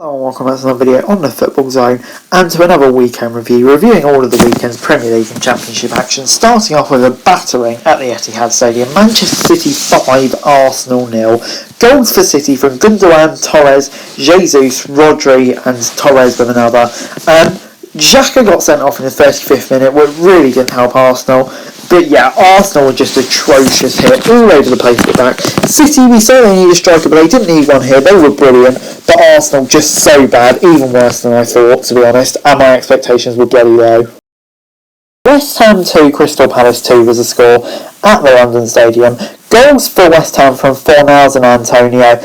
Hello and welcome back to another video on the Football Zone and to another weekend review, reviewing all of the weekend's Premier League and Championship action, starting off with a battering at the Etihad Stadium. Manchester City 5, Arsenal 0. Goals for City from Gundogan, Torres, Jesus, Rodri and Torres with another. Xhaka got sent off in the 35th minute, which really didn't help Arsenal. But yeah, Arsenal were just atrocious here, all over the place at the back. City, we say they need a striker, but they didn't need one here. They were brilliant, but Arsenal just so bad, even worse than I thought, to be honest, and my expectations were bloody low. West Ham 2, Crystal Palace 2 was the score at the London Stadium. Goals for West Ham from Fornals and Antonio.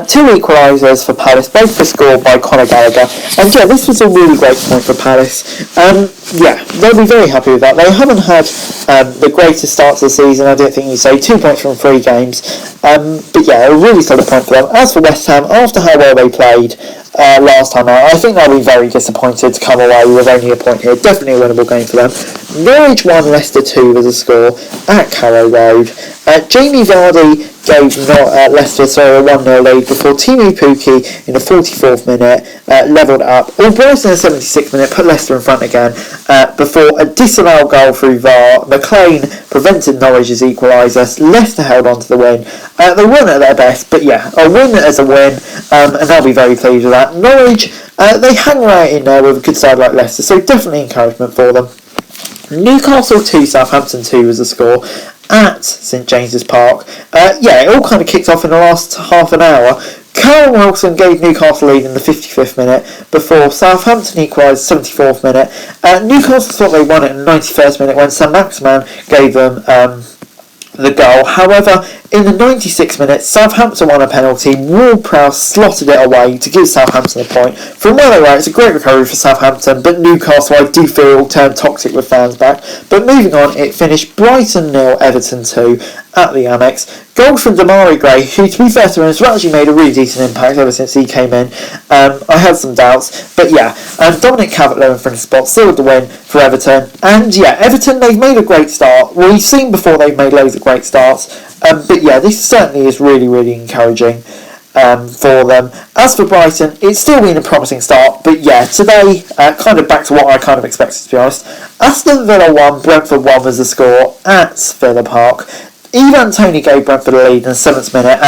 Two equalisers for Palace, both were scored by Conor Gallagher. And yeah, this was a really great point for Palace. Yeah, they'll be very happy with that. They haven't had the greatest start to the season, I don't think you'd say. 2 points from 3 games. But yeah, a really solid point for them. As for West Ham, after how well they played last time out, I think they'll be very disappointed to come away with only a point here. Definitely a winnable game for them. Norwich 1, Leicester 2 was a score at Carrow Road. Jamie Vardy gave Leicester a 1-0 lead before Timu Pukki in the 44th minute levelled up. Albright in the 76th minute put Leicester in front again before a disallowed goal through VAR. McLean prevented Norwich's equaliser. Leicester held on to the win. They weren't at their best, but yeah, a win as a win, and they'll be very pleased with that. Norwich, they hang right in there with a good side like Leicester, so definitely encouragement for them. Newcastle 2, Southampton 2 was the score at St James's Park. Yeah, it all kind of kicked off in the last half an hour. Callum Wilson gave Newcastle lead in the 55th minute before Southampton equalised 74th minute. Newcastle thought they won it in the 91st minute when Saint-Maximin gave them the goal. However, in the 96th minute, Southampton won a penalty. Ward-Prowse slotted it away to give Southampton a point. From where they were, it's a great recovery for Southampton, but Newcastle, I do feel, turned toxic with fans back. But moving on, it finished Brighton 0, Everton 2 at the Amex. Goals from Damari Gray, who, to be fair to him, has actually made a really decent impact ever since he came in. I had some doubts, but yeah. Dominic Calvert-Lewin from the spot sealed the win for Everton. And yeah, Everton, they've made a great start. Well, we've seen before they've made loads of great starts. But yeah, this certainly is really, really encouraging for them. As for Brighton, it's still been a promising start, but yeah, today, kind of back to what I kind of expected, to be honest. Aston Villa 1, Brentford 1 was the score at Villa Park. Ivan Toney gave Brentford a lead in the 7th minute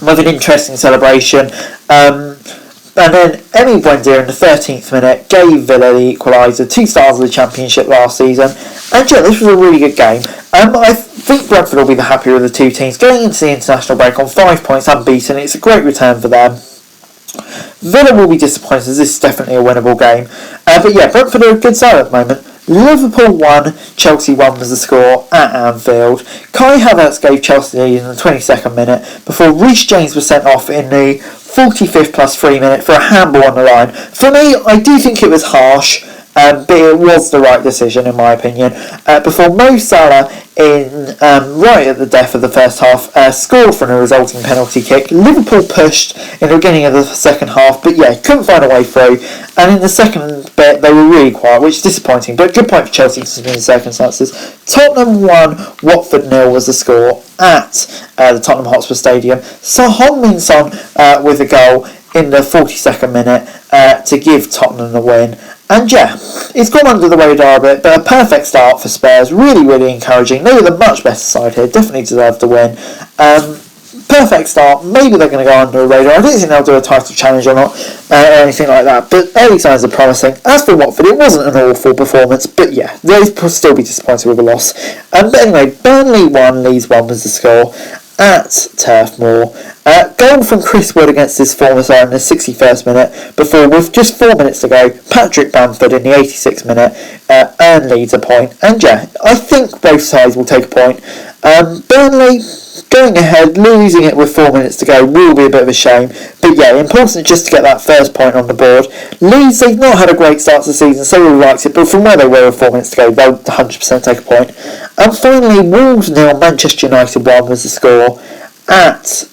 with an interesting celebration. And then Emi Buendia in the 13th minute gave Villa the equaliser, 2 stars of the Championship last season. And yeah, this was a really good game. I think Brentford will be the happier of the two teams. Going into the international break on 5 points unbeaten, it's a great return for them. Villa will be disappointed as this is definitely a winnable game. But yeah, Brentford are a good side at the moment. Liverpool 1, Chelsea 1 was the score at Anfield. Kai Havertz gave Chelsea the lead in the 22nd minute before Reece James was sent off in the 45th plus 3 minute for a handball on the line. For me, I do think it was harsh, but it was the right decision in my opinion. Before Mo Salah, in right at the death of the first half, scored from a resulting penalty kick. Liverpool pushed in the beginning of the second half, but yeah, couldn't find a way through. And in the second bit, they were really quiet, which is disappointing, but good point for Chelsea considering the circumstances. Tottenham 1, Watford 0 was the score at the Tottenham Hotspur Stadium. So Heung-min Son with a goal in the 42nd minute to give Tottenham the win. And yeah, it's gone under the radar a bit, but a perfect start for Spurs. Really, really encouraging. They were the much better side here. Definitely deserved the win. Perfect start. Maybe they're going to go under the radar. I don't think they'll do a title challenge or not, or anything like that. But early signs are promising. As for Watford, it wasn't an awful performance, but yeah, they'll still be disappointed with a loss. But anyway, Burnley 1, Leeds 1 was the score at Turf Moor. Goal from Chris Wood against his former side in the 61st minute before, with just 4 minutes to go, Patrick Bamford in the 86th minute earned Leeds a point. And yeah, I think both sides will take a point. Burnley going ahead, losing it with 4 minutes to go will be a bit of a shame. But yeah, important just to get that first point on the board. Leeds, they've not had a great start to the season, so we liked it, but from where they were with 4 minutes to go, they'll 100% take a point. And finally, Wolves 0, Manchester United 1 was the score at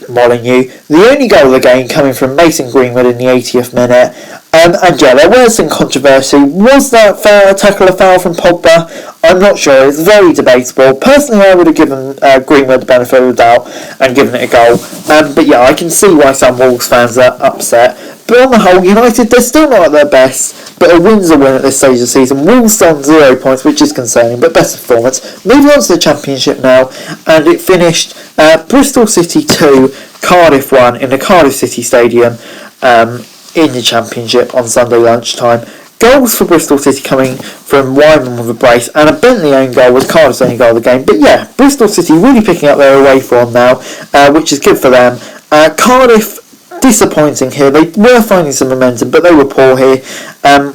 Molineux. The only goal of the game coming from Mason Greenwood in the 80th minute. And yeah, there was some controversy. Was that tackle a foul from Pogba? I'm not sure. It's very debatable. Personally, I would have given Greenwood the benefit of the doubt and given it a goal. But yeah, I can see why some Wolves fans are upset. But on the whole, United, they're still not at their best, but a win's a win at this stage of the season. Wolves on 0 points, which is concerning, but better performance. Moving on to the Championship now, and it finished Bristol City 2, Cardiff 1 in the Cardiff City Stadium in the Championship on Sunday lunchtime. Goals for Bristol City coming from Wyman with a brace, and a Bentley own goal was Cardiff's only goal of the game. But yeah, Bristol City really picking up their away form now, which is good for them. Cardiff, disappointing here. They were finding some momentum, but they were poor here,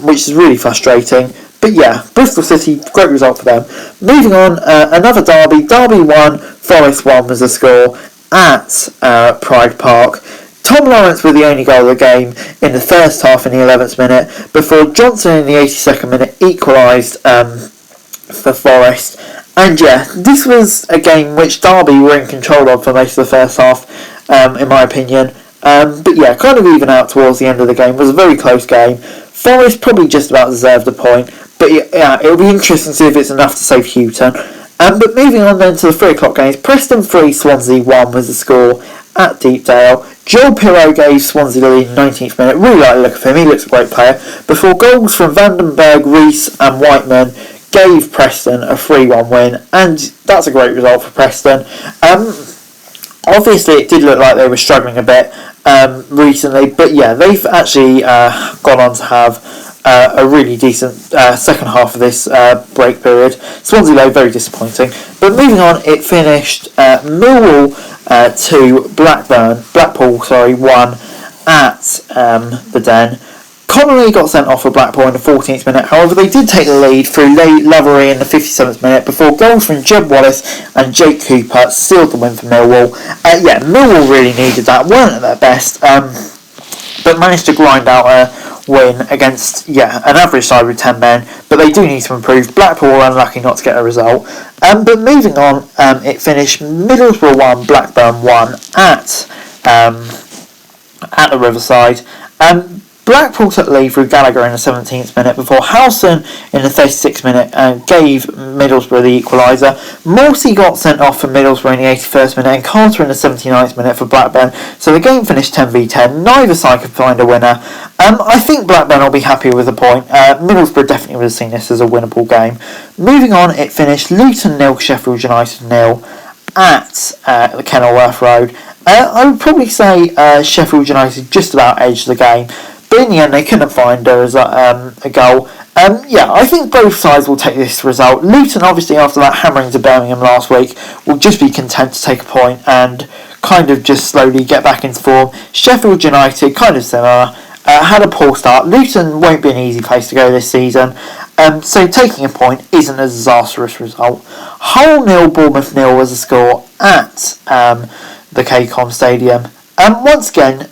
which is really frustrating. But yeah, Bristol City, great result for them. Moving on, another derby. Derby 1, Forest 1 was the score at Pride Park. Tom Lawrence with the only goal of the game in the first half in the 11th minute, before Johnson in the 82nd minute equalised for Forest. And yeah, this was a game which Derby were in control of for most of the first half, in my opinion. But yeah, kind of even out towards the end of the game. It was a very close game. Forest probably just about deserved a point, but yeah, it'll be interesting to see if it's enough to save Houghton. But moving on then to the 3 o'clock games, Preston 3, Swansea 1 was the score at Deepdale. Joel Pirou gave Swansea the lead in the 19th minute. Really like the look of him, he looks a great player. Before goals from Vandenberg, Rees and Whiteman gave Preston a 3-1 win, and that's a great result for Preston. Obviously, it did look like they were struggling a bit recently, but yeah, they've actually gone on to have a really decent second half of this break period. Swansea though, very disappointing. But moving on, it finished Millwall 2, Blackpool 1 at the Den. Connolly got sent off for Blackpool in the 14th minute. However, they did take the lead through Lavery in the 57th minute before goals from Jeb Wallace and Jake Cooper sealed the win for Millwall. Yeah, Millwall really needed that. Weren't at their best, but managed to grind out a win against an average side with 10 men. But they do need to improve. Blackpool were unlucky not to get a result. But moving on, it finished Middlesbrough 1, Blackburn 1 at the Riverside. Blackpool took the lead through Gallagher in the 17th minute before Howson in the 36th minute gave Middlesbrough the equaliser. Morsey got sent off for Middlesbrough in the 81st minute and Carter in the 79th minute for Blackburn. So the game finished 10v10. Neither side could find a winner. I think Blackburn will be happy with the point. Middlesbrough definitely would have seen this as a winnable game. Moving on, it finished Luton 0, Sheffield United 0 at the Kenilworth Road. I would probably say Sheffield United just about edged the game. But in the end, they couldn't find a goal. I think both sides will take this result. Luton, obviously, after that hammering to Birmingham last week, will just be content to take a point and kind of just slowly get back into form. Sheffield United, kind of similar, had a poor start. Luton won't be an easy place to go this season. So taking a point isn't a disastrous result. Hull 0, Bournemouth 0 was the score at the KCOM Stadium. Once again,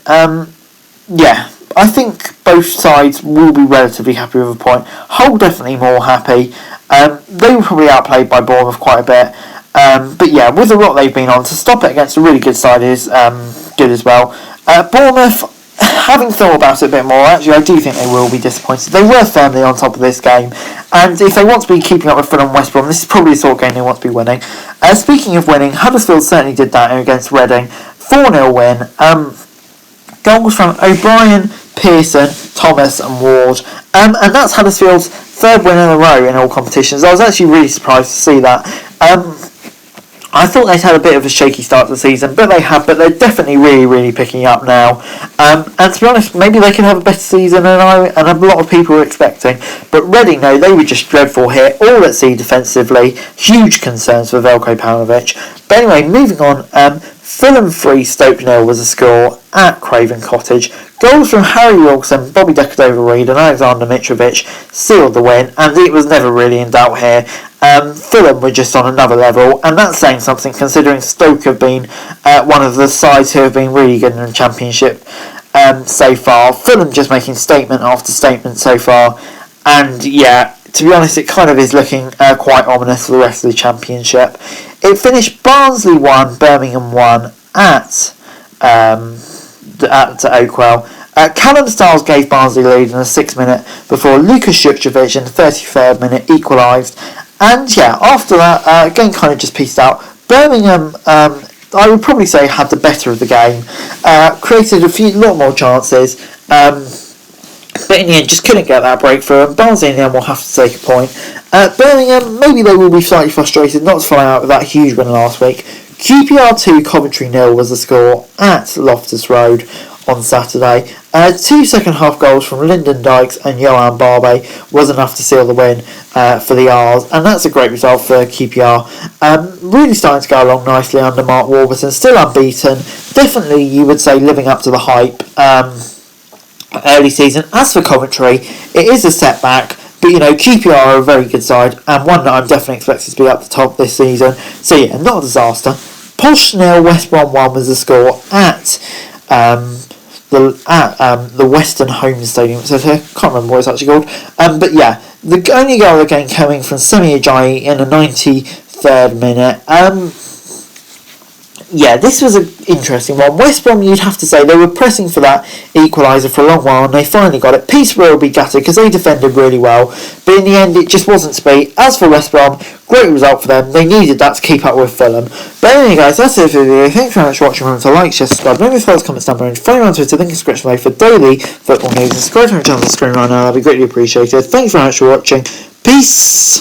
I think both sides will be relatively happy with a point. Hull definitely more happy. They were probably outplayed by Bournemouth quite a bit. But yeah, with the rot they've been on, to stop it against a really good side is good as well. Bournemouth, having thought about it a bit more, actually I do think they will be disappointed. They were firmly on top of this game, and if they want to be keeping up with Fulham and West Brom, this is probably the sort of game they want to be winning. Speaking of winning, Huddersfield certainly did that against Reading. 4-0 win. Goals from O'Brien, Pearson, Thomas and Ward. And that's Huddersfield's third win in a row in all competitions. I was actually really surprised to see that. I thought they'd had a bit of a shaky start to the season, but they have. But they're definitely really, really picking up now. And to be honest, maybe they could have a better season than a lot of people were expecting. But Reading, no, they were just dreadful here, all at sea defensively. Huge concerns for Veljko Paunovic. But anyway, moving on. Fulham 3, Stoke 0 was the score at Craven Cottage. Goals from Harry Wilson, Bobby Decordova-Reid and Alexander Mitrovic sealed the win, and it was never really in doubt here. Fulham were just on another level, and that's saying something considering Stoke have been one of the sides who have been really good in the Championship so far. Fulham just making statement after statement so far, and yeah, to be honest, it kind of is looking quite ominous for the rest of the Championship. It finished Barnsley 1, Birmingham 1 at Oakwell. Callum Stiles gave Barnsley lead in the 6th minute before Lukas Jurkovic in the 33rd minute equalised. And yeah, after that, game kind of just pieced out. Birmingham, I would probably say, had the better of the game. Created a lot more chances. But in the end, just couldn't get that breakthrough. And Barnsley in the end will have to take a point. Birmingham, maybe they will be slightly frustrated not to fly out with that huge win last week. QPR 2, Coventry 0 was the score at Loftus Road on Saturday. 2 second-half goals from Lyndon Dykes and Johan Barbe was enough to seal the win for the R's, and that's a great result for QPR. Really starting to go along nicely under Mark Warburton, still unbeaten. Definitely, you would say, living up to the hype early season. As for Coventry, it is a setback. But, QPR are a very good side, and one that I'm definitely expected to be up the top this season. So, yeah, not a disaster. Posh 0, West Brom 1 was the score at the Western Home Stadium. So, I can't remember what it's actually called. But, yeah, the only goal again coming from Semi Ajayi in the 93rd minute. Yeah, this was an interesting one. West Brom, you'd have to say, they were pressing for that equaliser for a long while, and they finally got it. Peterborough will be gutted because they defended really well, but in the end it just wasn't to be. As for West Brom, great result for them. They needed that to keep up with Fulham. But anyway guys, that's it for the video. Thanks very much for watching. Remember to like, share, subscribe, leave your thoughts, comments down below, and follow me on Twitter, link in the description below for daily football news, and subscribe to my channel on the screen right now. That'd be greatly appreciated. Thanks very much for watching. Peace!